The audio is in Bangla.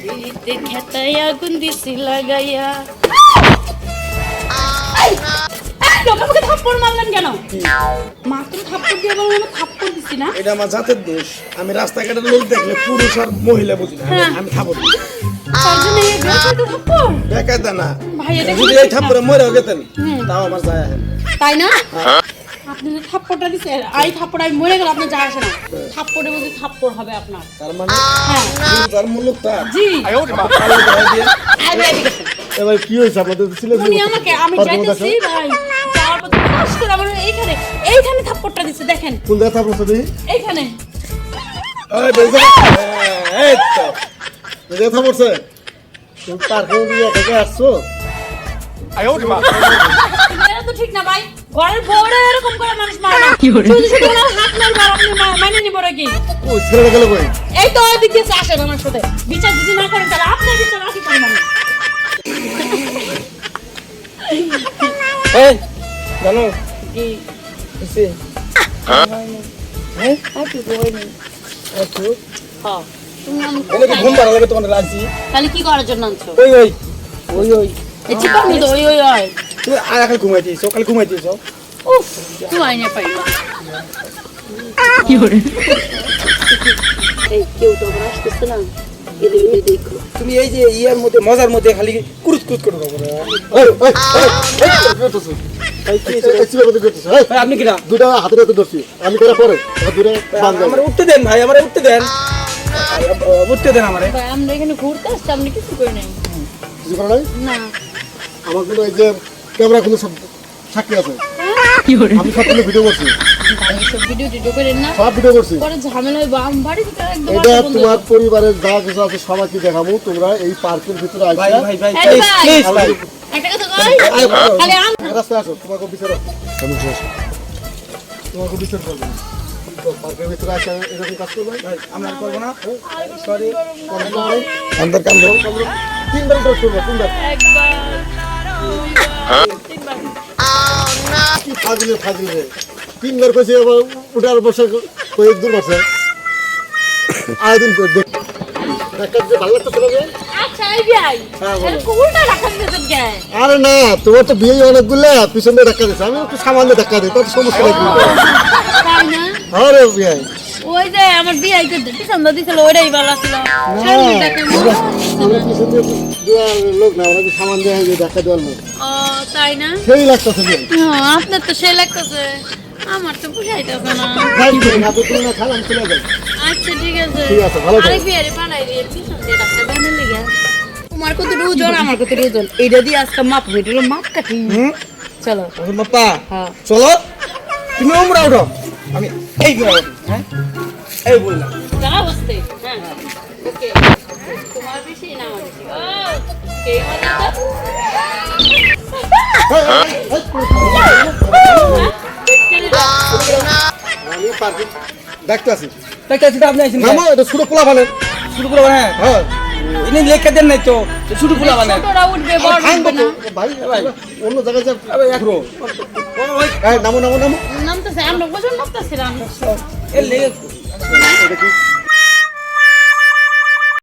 পিড়িতে খেতায় আগুন দিছি লাগাইয়া। আমাকে থাপ্পড় মারলেন কেন? মাত্র থাপ্পড় দিয়ে বললাম থাপ্পড় দিছি না। এটা আমার জাতের দোষ। আমি রাস্তাঘাটের লোক দেখলে পুরুষ আর মহিলা বুঝি না, আমি থাপ্পড় দিই। তার জন্য এই বেকায়দা থাপ্পড়? বেকায়দা না ভাই, এটা যদি এই থাপ্পড়ে মরেও গেতেন তাও আমার যায় আসে না। তাই না? আপনি যে থাপ্পড়টা দিছেন, এই থাপ্পড় আমি মরে গেল, আপনার যায় আসে না। থাপ্পড়ে বলতে থাপ্পড় হবে আপনার। তার মানে তার মুলুকটা জি। এবার কি হয়েছে আপনাদের ছিল? উনি আমাকে, আমি যাইতেছি ভাই, যাওয়ার পথে ফাঁস করে আমার এইখানে থাপ্পড়টা দিছে, দেখেন কোন জায়গা থাপ্পড় দিই? এইখানে। এই বেজা এই তো কোন জায়গা থাপ্পড়ছে? তুমি পার্কে দিয়ে একা আসছো? এটা তো ঠিক না ভাই, ঘরের বউরা এরকম করে মানুষ মারে না। শুধু শুধু ওনার হাত মারবে আর আপনি মানে নিব নাকি? ও ছেলেটা গেল কই? এই তো ওই দিকে আসেন আমার সাথে, বিচার যদি না করেন তাহলে আপনার বিচার রাখি পারেন না। এই জানো কি কিসে হ্যাঁ আপনি বলেন আচ্ছা হ্যাঁ তুমি আমি এনে কি ঘুম পাড়া লাগে তোমার রাজি? তাহলে কি করার জন্য আনছো? ওই ওই ওই ওই এই চিকন তো ওই ওই ওই তুই আয়া কাল ঘুমাইছিস সকাল ঘুমাইছিস উফ তুই আইনা পাই কি করে? এই কেউ তো আবার আসতেছে না, এদিকে দেখো। তুমি এই যে ইয়ার মধ্যে মজার মধ্যে খালি কুরুত কুরুত করে দাও ওই ওই এই করতেছ? ভাই কি এই চিবা কথা করতেছ? এই ভাই আপনি কি না দুটা হাতের হাতে ধরছি আমি করে পরে দুটা বাঁধ দাও। আমার উঠতে দেন ভাই, আমার উঠতে দেন, উঠতে দেন আমারে। ভাই আমরা এখানে ঘুরতে আসছি, আপনি কিছু করে নেন কিছু করে নাই? না। আমার কিন্তু এই যে ক্যামেরা কিন্তু সব সাক্ষী আছে। কি করে? আমি সব কিন্তু ভিডিও করছি, ভাই সব ভিডিও টিডিও করেন না, সব ভিডিও করছি। পরে ঝামেলা হইব। আমি বাড়ি থেকে একদম এটা তোমার পরিবারের যা কিছু আছে সবাইকে দেখাবো। তোমরা এই পার্কের ভিতরে ভাই আইসা ভাই ভাই এই প্লিজ ভাই। প্লিজ ভাই একটা কথা কই, খালি আম রাস্তায় আসো, তোমাকে বিচার তোমাকে বিচার করবো। পার্কের ভিতরে আসা এরকম কাজ করবে? আমরা করব না, সরি করবে না? আন্দর কাম দাও। তিনবার ড্রপ করবো, তিনবার। একবার দুইবার তিনবার। কি ফাজিলে ফাজিলে তিনবার কইছে, আবার উঠার বসে কয়েক দূর বসে আয়োজন করে দেখ একটা যে ভালো লাগতেছে না যে? আচ্ছা এই ভাই এরকম উল্টা রাখা দিতেছেন কে? আরে না, তোমার তো বিয়ে অনেকগুলা পিছনে ধাক্কা দিচ্ছে, আমি একটু সামান্য ধাক্কা দিই, তোর সমস্যা নেই। তাই না? আরে বিয়ে ওই যে আমার বিয়ে করতে পিছন দা দিছিল, ওইটাই ভালো ছিল। সামনেটাকে আমরা পিছনে দেওয়ার লোক না, ওরা কি সামান দেওয়া হয় ধাক্কা দেওয়ার লোক, ও তাই না? সেই লাগতেছে বিয়ে। হ্যাঁ আপনার তো সে লাগতেছে, আমার তো বুঝাইতেছে না। খাই না তো তুমি না খাল আমি চলে যাই। আচ্ছা ঠিক আছে, ঠিক আছে, ভালো থাকো। আরেক বিয়ারে বানাই দিয়ে পিছন দিয়ে রাখতে বানাই লেগে। তোমার কত ওজন, আমার কত ওজন, এইটা দিয়ে আজকে মাপ হইলো, মাপ কাটি। চলো বাপ্পা হ্যাঁ চলো, তুমি উমরা উঠো, আমি এই করে উঠি। হ্যাঁ এই বললাম যারা বসতে হ্যাঁ ওকে, তোমার বেশি না আমার বেশি। ও কে মজা তো আমি পার্কে দেখতে আছি। দেখতে আছি আপনি আছেন নামো, এটা ছোট পোলা ফেলেন। শুরু করবো না? হ্যাঁ ইনি লেখা দেন নাই তো শুরু করবো না। ছোটরা উঠবে, বড় উঠবে না। ভাই ভাই অন্য জায়গায় যা। এখনো এই নামো নামো নামো। নামতেছে, আমরা ওজন মাপতেছিলাম। এ লেগে এটা কি